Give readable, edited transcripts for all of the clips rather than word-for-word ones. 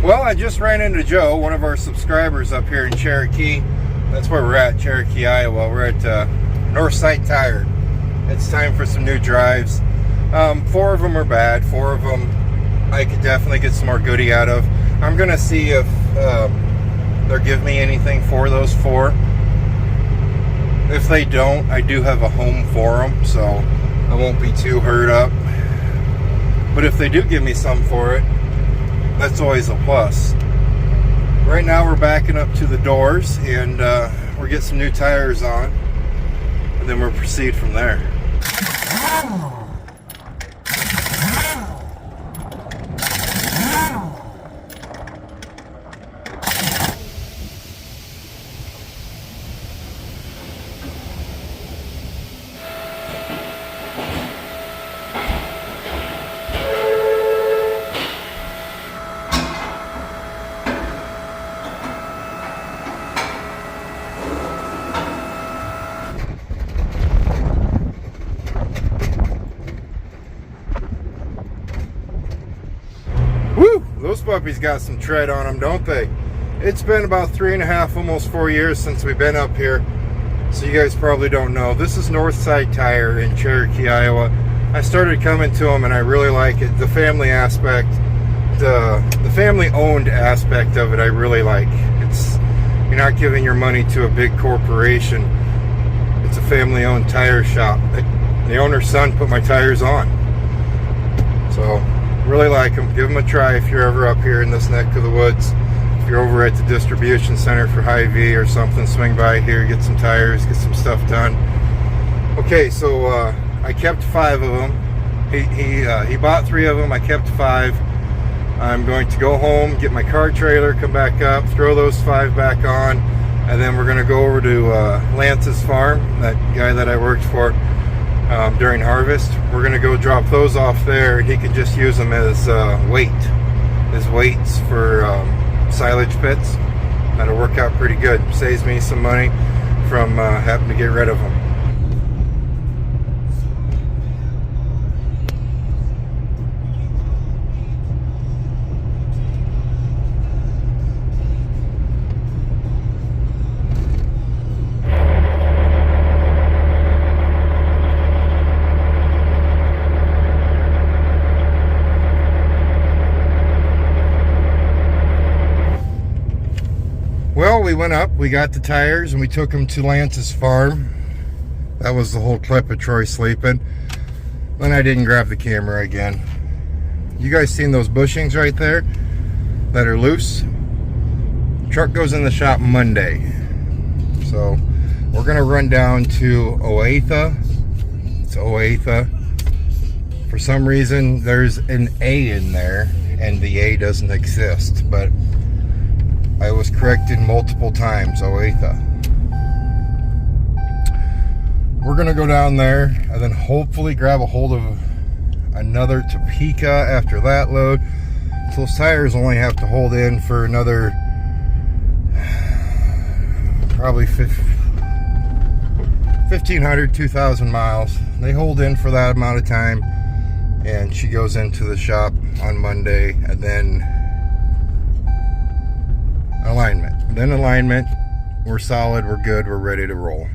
Well, I just ran into Joe, one of our subscribers up here in Cherokee. That's where we're at, Cherokee, Iowa. We're at Northside Tire. It's time for some new drives. 4 of them are bad. 4 of them I could definitely get some more goodie out of. I'm going to see if they'll give me anything for those 4. If they don't, I do have a home for them, so I won't be too hurt up. But if they do give me some for it, that's always a plus. Right now we're backing up to the doors and we'll get some new tires on, and then we'll proceed from there. Woo! Those puppies got some tread on them, don't they? It's been about 3.5, almost 4 years since we've been up here, so you guys probably don't know. This is Northside Tire in Cherokee, Iowa. I started coming to them and I really like it. The family aspect, the family-owned aspect of it, I really like. You're not giving your money to a big corporation. It's a family-owned tire shop. The owner's son put my tires on, so really like them. Give them a try if you're ever up here in this neck of the woods. If you're over at the distribution center for Hy-Vee or something, swing by here, get some tires, get some stuff done. Okay, so I kept 5 of them. He bought 3 of them. I kept 5. I'm going to go home, get my car trailer, come back up, throw those 5 back on, and then we're going to go over to Lance's farm, that guy that I worked for during harvest. We're going to go drop those off there, and he can just use them as weights for silage pits. That'll work out pretty good. Saves me some money from having to get rid of them. Well, we went up, we got the tires, and we took them to Lance's farm. That was the whole clip of Troy sleeping. Then I didn't grab the camera again. You guys seen those bushings right there that are loose? Truck goes in the shop Monday. So we're gonna run down to Olathe. It's Olathe. For some reason, there's an A in there, and the A doesn't exist, but I was corrected multiple times. Olathe. We're gonna go down there and then hopefully grab a hold of another Topeka after that load. So those tires only have to hold in for another probably 1,500, 2,000 miles. They hold in for that amount of time, and she goes into the shop on Monday, and then alignment. We're solid, we're good, we're ready to roll.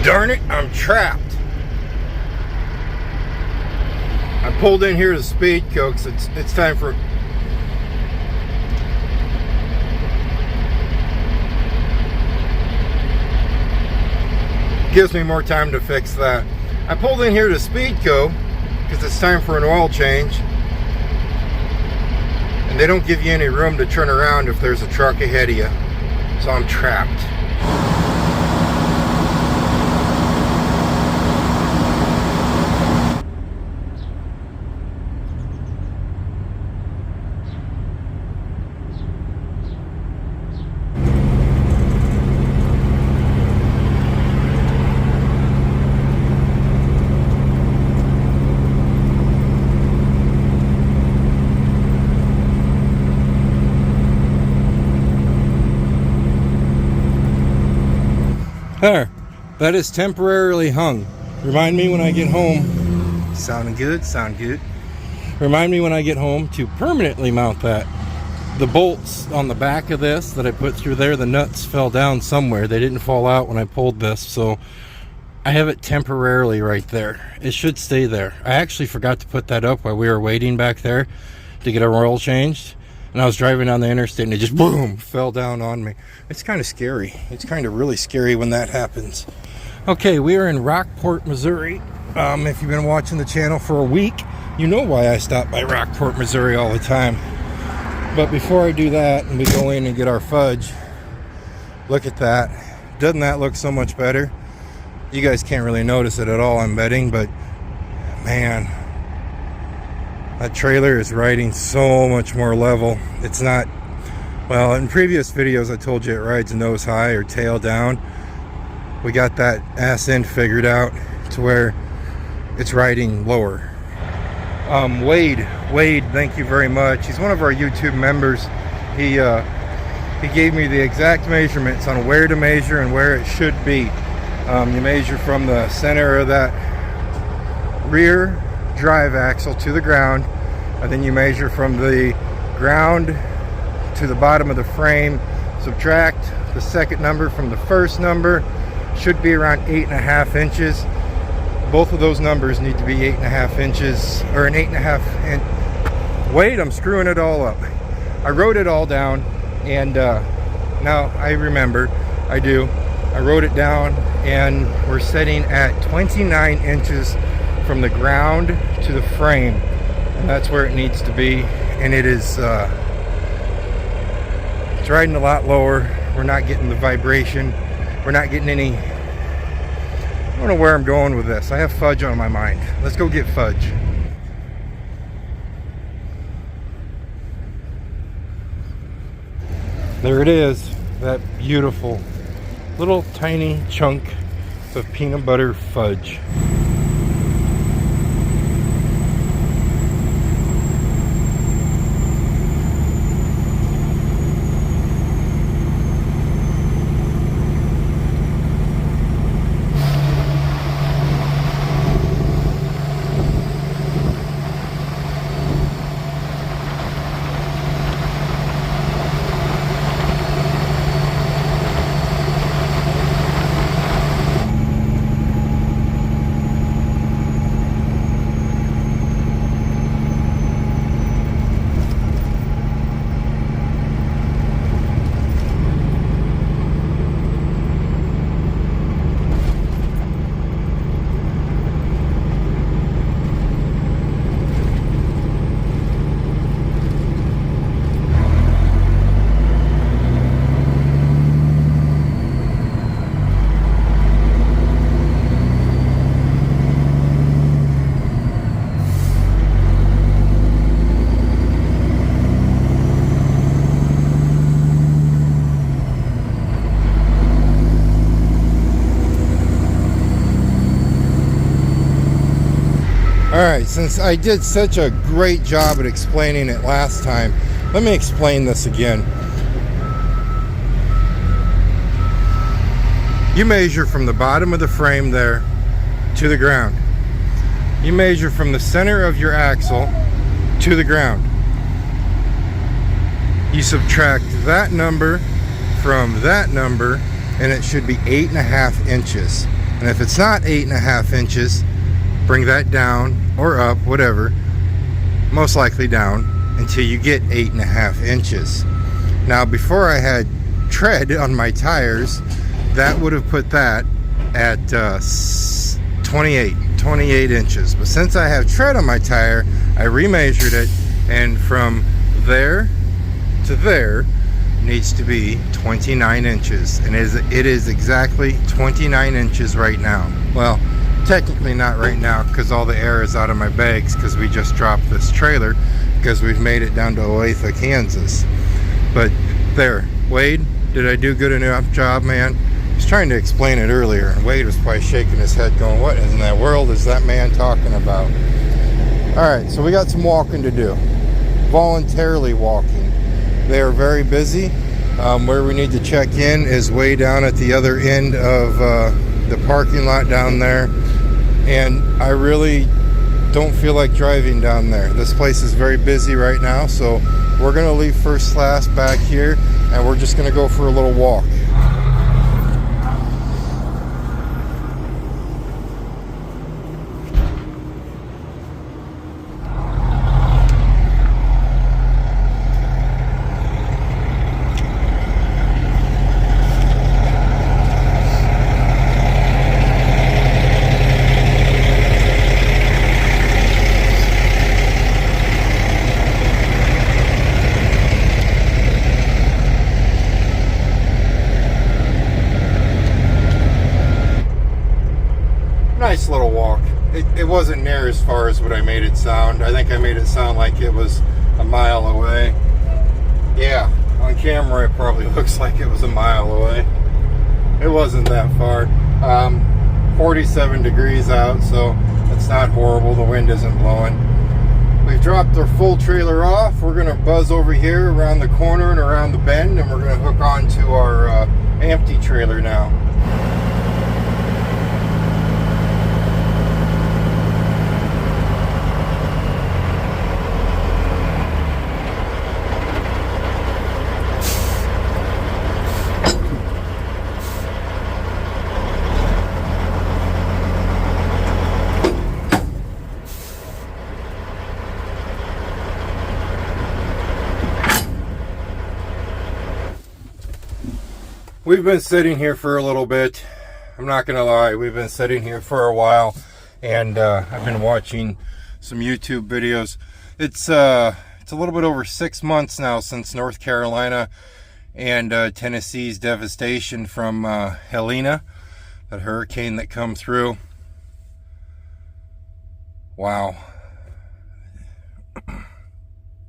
Darn it, I'm trapped. Pulled in here to Speedco because it's time for... Gives me more time to fix that. I pulled in here to Speedco because it's time for an oil change. And they don't give you any room to turn around if there's a truck ahead of you. So I'm trapped. There, that is temporarily hung. Remind me when I get home. Sounding good, sound good. Remind me when I get home to permanently mount that. The bolts on the back of this that I put through there, the nuts fell down somewhere. They didn't fall out when I pulled this, so I have it temporarily right there. It should stay there. I actually forgot to put that up while we were waiting back there to get our oil changed. And I was driving on the interstate and it just boom fell down on me. It's kind of scary. It's kind of really scary when that happens. Okay, we are in Rockport, Missouri. If you've been watching the channel for a week, you know why I stop by Rockport, Missouri all the time. But before I do that and we go in and get our fudge, look at that. Doesn't that look so much better? You guys can't really notice it at all, I'm betting, but man, that trailer is riding so much more level. It's not, well, in previous videos I told you it rides nose high or tail down. We got that ass end figured out to where it's riding lower. Wade, thank you very much. He's one of our YouTube members. He gave me the exact measurements on where to measure and where it should be. You measure from the center of that rear drive axle to the ground, and then you measure from the ground to the bottom of the frame. Subtract the second number from the first number. Should be around 8.5 inches. Both of those numbers need to be 8.5 inches, or an 8.5 inch. Wait, I'm screwing it all up. I wrote it all down, and now I remember. I do. I wrote it down, and we're setting at 29 inches from the ground to the frame, and that's where it needs to be. And it is it's riding a lot lower. We're not getting the vibration. We're not getting any. I don't know where I'm going with this. I have fudge on my mind. Let's go get fudge. There it is, that beautiful little tiny chunk of peanut butter fudge. Alright, since I did such a great job at explaining it last time, let me explain this again. You measure from the bottom of the frame there to the ground. You measure from the center of your axle to the ground. You subtract that number from that number, and it should be 8.5 inches. And if it's not 8.5 inches, bring that down or up, whatever, most likely down, until you get 8.5 inches. Now, before I had tread on my tires, that would have put that at 28 inches. But since I have tread on my tire, I remeasured it, and from there to there needs to be 29 inches, and it is exactly 29 inches right now. Well, technically not right now, because all the air is out of my bags, because we just dropped this trailer, because we've made it down to Olathe, Kansas. But there, Wade, did I do good enough job, man? I was trying to explain it earlier, and Wade was probably shaking his head going, what in that world is that man talking about? Alright, so we got some walking to do. Voluntarily walking. They are very busy. Where we need to check in is way down at the other end of the parking lot down there. And I really don't feel like driving down there. This place is very busy right now, so we're going to leave first class back here, and we're just going to go for a little walk. Nice little walk. It wasn't near as far as what I made it sound. I think I made it sound like it was a mile away. Yeah, on camera it probably looks like it was a mile away. It wasn't that far. 47 degrees out, so it's not horrible. The wind isn't blowing. We've dropped our full trailer off. We're gonna buzz over here around the corner and around the bend, and we're gonna hook on to our empty trailer now. We've been sitting here for a little bit. I'm not gonna lie, we've been sitting here for a while, and I've been watching some YouTube videos. It's a little bit over 6 months now since North Carolina and Tennessee's devastation from Helena, that hurricane that come through. Wow.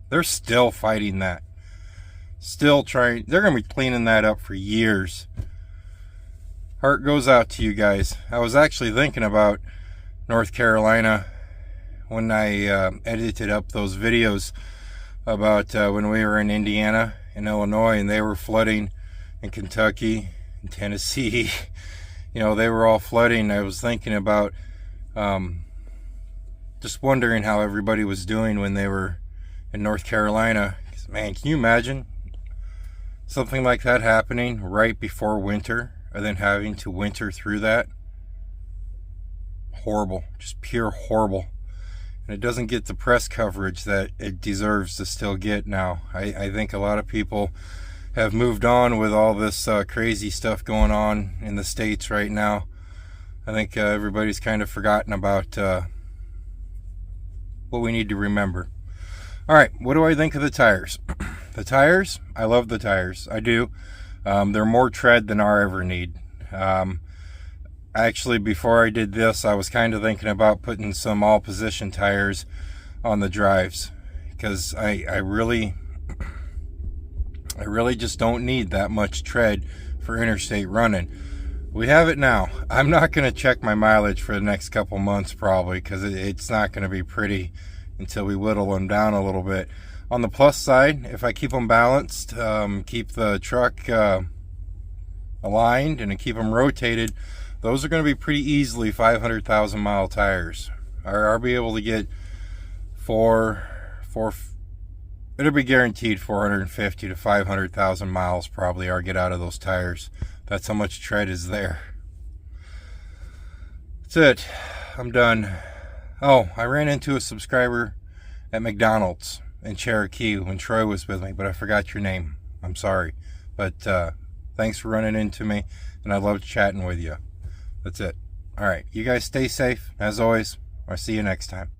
They're still fighting that. Still trying. They're going to be cleaning that up for years. Heart goes out to you guys. I was actually thinking about North Carolina when I edited up those videos about when we were in Indiana and Illinois, and they were flooding in Kentucky and Tennessee. You know, they were all flooding. I was thinking about just wondering how everybody was doing when they were in North Carolina. 'Cause, man, can you imagine something like that happening right before winter, and then having to winter through that? Horrible. Just pure horrible. And it doesn't get the press coverage that it deserves to still get now. I think a lot of people have moved on with all this crazy stuff going on in the States right now. I think everybody's kind of forgotten about what we need to remember. Alright, what do I think of the tires? The tires, I love the tires. I do. They're more tread than I ever need. Actually, before I did this, I was kind of thinking about putting some all-position tires on the drives, because I really just don't need that much tread for interstate running. We have it now. I'm not going to check my mileage for the next couple months probably, because it's not going to be pretty until we whittle them down a little bit. On the plus side, if I keep them balanced, keep the truck aligned, and keep them rotated, those are going to be pretty easily 500,000 mile tires. I'll be able to get it'll be guaranteed 450 to 500,000 miles probably I'll get out of those tires. That's how much tread is there. That's it. I'm done. Oh, I ran into a subscriber at McDonald's in Cherokee when Troy was with me, but I forgot your name. I'm sorry. But thanks for running into me, and I loved chatting with you. That's it. All right. You guys stay safe. As always, I'll see you next time.